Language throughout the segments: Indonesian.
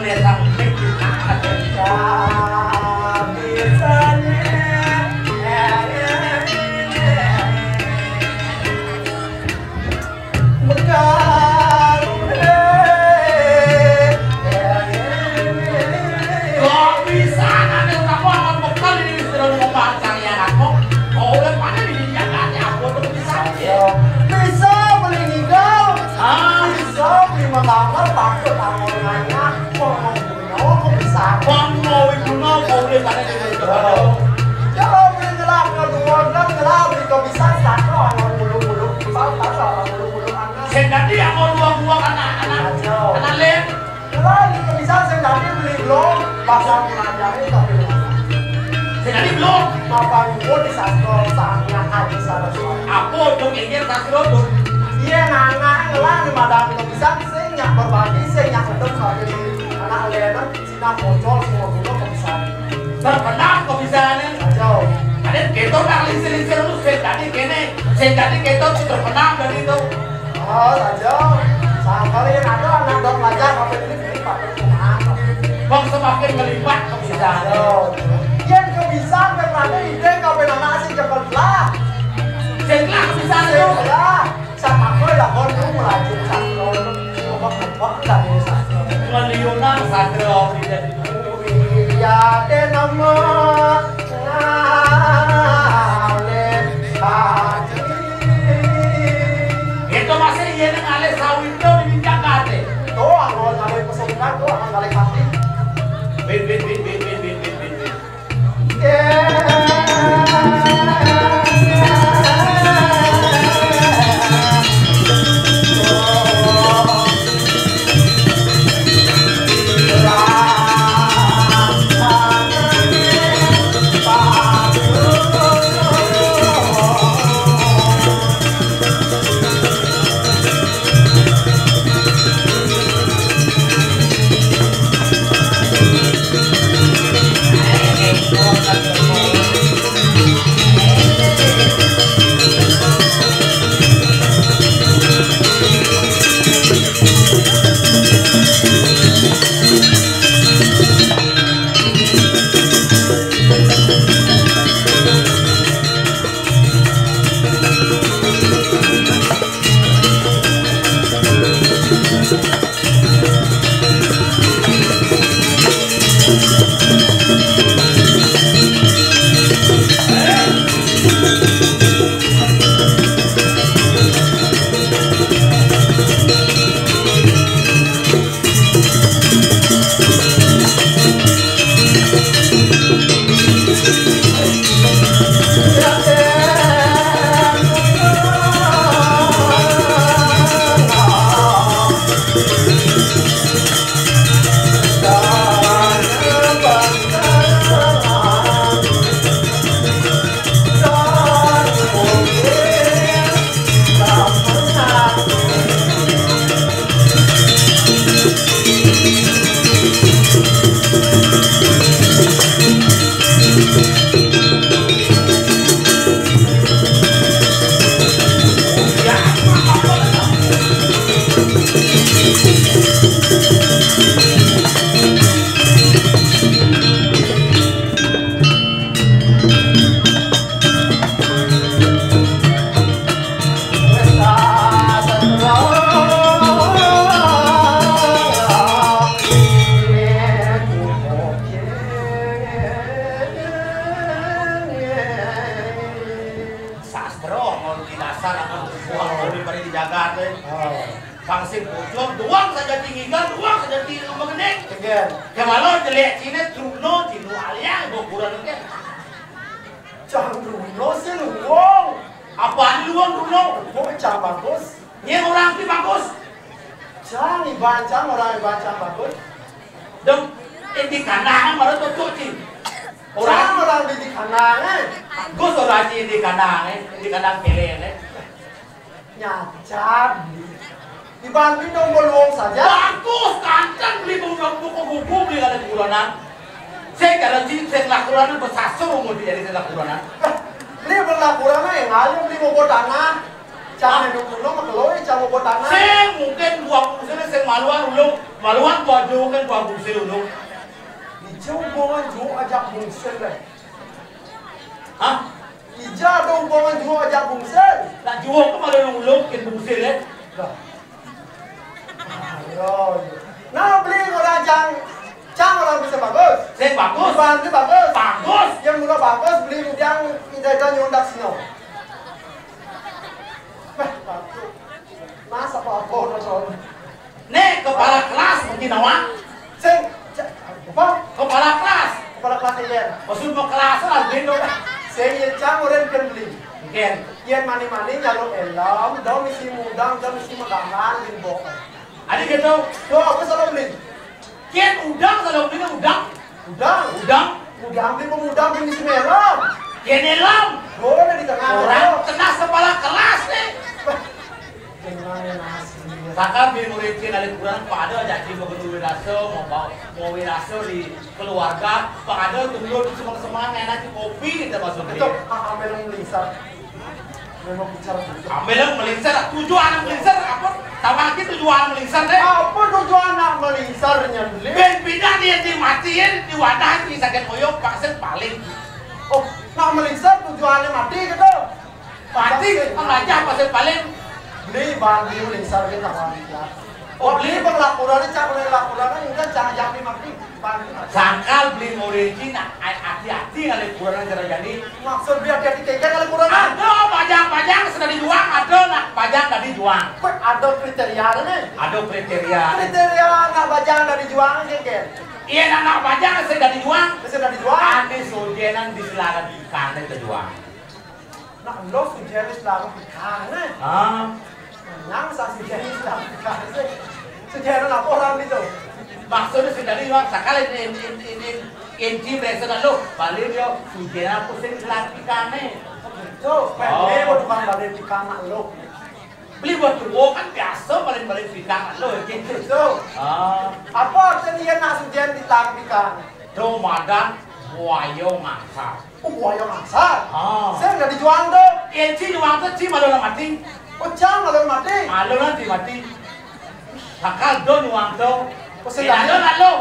melihat jadi yang mau buang-buang anak lain. Kalau ini bisa saya tadi beli belum, pasang pelajari tapi saya tadi belum. Bapak ibu di sastro sangnya haji saraswati. Apa tuh ingin sastro tuh? Iya nggak ngelah di madang itu bisa saya nyak berbagi, saya nyak ketemu sama anak lain, sina bocor semua dulu bisa. Terkenal kok bisa nih. Jauh. Ada keto nak lisir-lisir lu saya tadi keto terkenal dari itu. Oh, saja. Sampai yang ada anak dok belajar apa ini pakai kumaha. Bang semakin melibat kebiasaan. Yang kebiasaan berarti ide kau benar sih cepat lah. Cepat kebiasaan itu. Lah, sama kau lah kau tu melajur sastro, coba dari sastro. Meliunan sastro tidak itu. Ya de nama itu masih iya nang ale sawit tuh di Jakarta. Tuh, kalau ngale pesukan tuh akan ngale kaki. Bin. Pangsing bocor, doang saja tinggikan, doang saja tinggi mengenai. Kemalau jelek Cina, Truno, Cino aliang, bokuran kan. Jangan Truno sih luang. Apaan luang Truno? Kok cang bagus? Ini orang ti bagus. Cang ibancang orang ibancang bagus. Dong, di kandangan baru cocok sih. Orang di kandangan. Gus orang di kandang kelen. Nyacap. Dibantu dong bolong saja. Bagus, kancang beli buku beli ada bulanan. Saya garansi saya lakukan bersasar mau jadi saya lakukan. Beli berlakukan yang ngalir beli mau tanah. Jangan hidup dulu makeloi jangan mau tanah. Saya mungkin 20 sana saya maluan ulung Maluan baju kan gua bungsil dulu. Ijau hubungan juga ajak bungsil deh. Hah? Ija ada hubungan juga ajak bungsil. Nak jual ke malu ulung kan bungsil ya? Ayo. Nah beli orang cang orang bisa bagus. Saya bagus. Bantu bagus. Bagus. Yang murah bagus beli yang tidak nyondak sino. Masa apa nonton? Nek kepala kelas mungkin awak. Sing apa? Kepala kelas. Kepala kelas ini. Maksud mau kelas lah bendo. Sing cang orang kan beli. Mungkin. Yan mani-mani nyalok elam, daw misi mudang, daw misi magangan limbo. Adik gitu. Do apa selalu beli? Kian udang kalau beli udang. Udang. Udang beli pemudang beli misi merah. Kian elam. Boleh di tengah. Orang kena kepala kelas nih. Tengah nasi. Sakal beli murid Kian ada kurang pada jadi mau kedua wiraso mau wiraso di keluarga. Pada tunggu semua semangat enak kopi kita masuk Itu ambil melinsar. Memang bicara gitu. Ambil melinsar. Tujuan melinsar apa? Tahu lagi tujuan melinsar deh. Apa tujuan anak melinsarnya beli? Ben pindah dia dimatiin di wadah di sakit koyok pasir paling. Oh, nak melinsar tujuannya mati gitu. Mati pengajar pasir paling. Beli bahan beli melinsar kita wanita. Oh, Beli penglaporannya cak penglaporannya enggak jangan jadi mati. Sangkal beli murid Cina, hati-hati kali kurang jadi. Maksud biar dia dikejar kali kurangnya. Ada pajang sudah dijuang, ada nak pajang sudah dijuang. Ada kriteria nih. Ada kriteria. Kriteria nak bajang dari juang keker. Iya nak pajang sudah dijuang. Sudah dijuang. Ada sojenan di selatan ikan itu juang. Nak lo sujenis lalu ikan nih. Yang sah sujenis lalu ikan sih. Sujenis laporan itu. Maksudnya sudah dijuang sekali ini mereka lo balik dia sujenan aku sih selatan ikan nih. Itu, pendek bukan balik ikan nak lo. Beli buat tuh kan biasa balik ikan lo gitu. Itu. Apa artinya nak sujen ditangkap ikan? Ramadan buaya masak. Oh, buaya masak. Saya nggak dijual tuh. Ci juang tuh ci malu mati. Oh, jangan malu mati. Malu nanti mati. Sakal do juang tuh. Sedang lalu.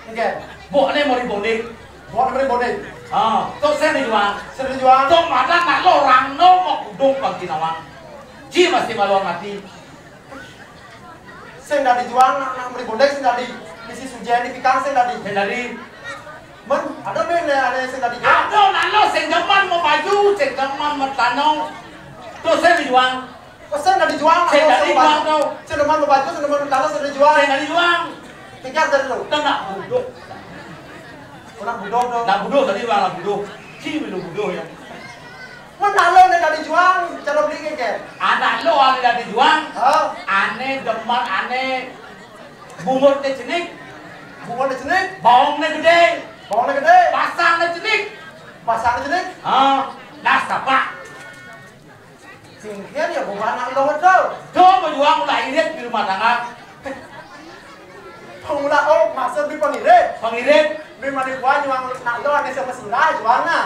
Enggak. Buat nih mau dibonding. Buat beri bodeng. Tuh saya dijuang. Saya dijual. Tuh madan nak lo orang no mau kudung pagi nawang. Ci masih malu mati. Saya nggak dijual, nak beri bodeng saya nggak di. Misi sujen di pikang saya nggak di. Dari Men, ada benda ada yang saya nggak dijual. ada lalu senggaman mau baju, senggaman mau tanong. Tuh saya dijuang. Oh, saya nggak dijual. Saya nggak dijuang tuh. Saya demen mau baju, saya demen mau tanah, saya dijual. Saya nggak dijuang. Pikir dari lo. Kita nak buduk. Nak budok dong. Nak buduk tadi bang nak buduk. Ci belum buduk ya. Mana lo yang nggak dijual? Cara beli kayak. Anak lo ada dijuang. Aneh Deman aneh. Bungut ni cenik. bunga di sini, Bawang ni gede. bawangnya gede, Pasang ni cenik. pasang di sini. Nas tapak. Singkir ya bukan anak lo itu. Do berjuang mulai irit di rumah tangga. Pemula oh maksud di pengirit. Pengirit. Di mana gua nyuang nak lo ada sama sirah jualnya.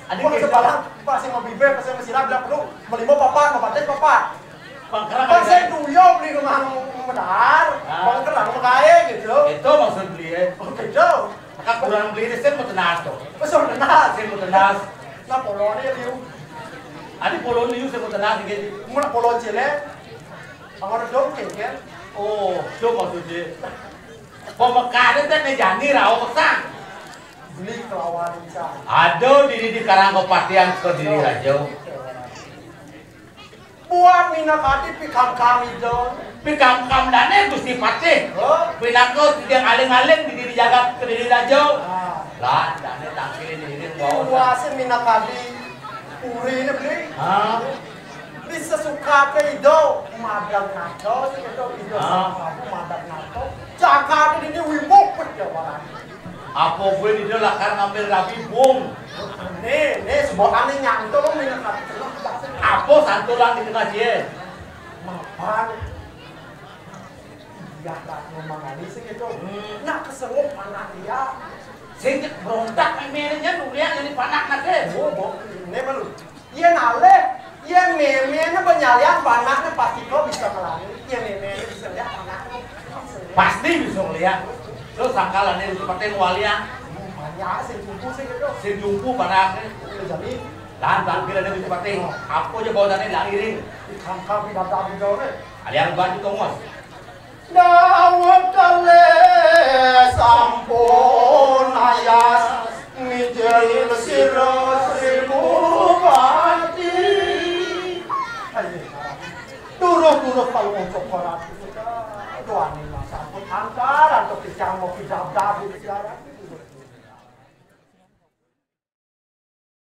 Adik Gua kita. sebalang pasti mau bibe pasti sama sirah bilang perlu beli mau papa mau batik papa. Pangkerang Kan saya ada. duyo beli rumah medar, bang kerang mau kaya gitu. Itu maksud beli ya. Oh gitu. Maka kurang beli ni saya mau tenas tu. Besok benar. Saya mau tenas. Nah polonnya liu, Adik polo ni saya mau tenas gitu. mau nak polon cile. Angor dong kengkel. Oh, tu maksud dia. Pemekaran tu ni jani rau pasang. Beli kelawan bisa. Ada di Karang Kepatian ke diri raja. Buat mina kati pikam kami dong. Pikam kam dane Gusti Patih. Oh. Pinako tidak aling-aling di diri jaga ke diri raja. Ah. Lah, dane tangkil diri bawa. Puasin mina kati. Uri ini beli. Bisa suka ke ido. Madang nato. Itu ido sama madang nato. Jaga ini wimuk pun ya orang. Apa gue di dalam lakar ngambil rabi bung. Nih, sebuah aneh nyantol mina kati. Apa santulan di tengah dia? Mapan. Ya tak memang ini sih gitu. Nak kesengup anak dia. Sing berontak merenya nuliak jadi panak nak ke. Oh, ini baru. Iya nale, Yang memenya penyalian panahnya pasti kau bisa melalui. Yang memenya bisa lihat panahnya. Pasti bisa lihat. Terus sangkalannya seperti walia. Banyak sih jumpu sih gitu. Si jumpu panahnya. Jadi Dan kira ada seperti apa aja bawaannya lah iring. Kangkang tidak ada video ni. Alian bantu tongos. Dawat kale sampun ayas mijil siro seribu bati. Turut-turut kalau untuk koran itu doa ni lah sampun angkaran untuk dijang mau dijabdah di sekarang.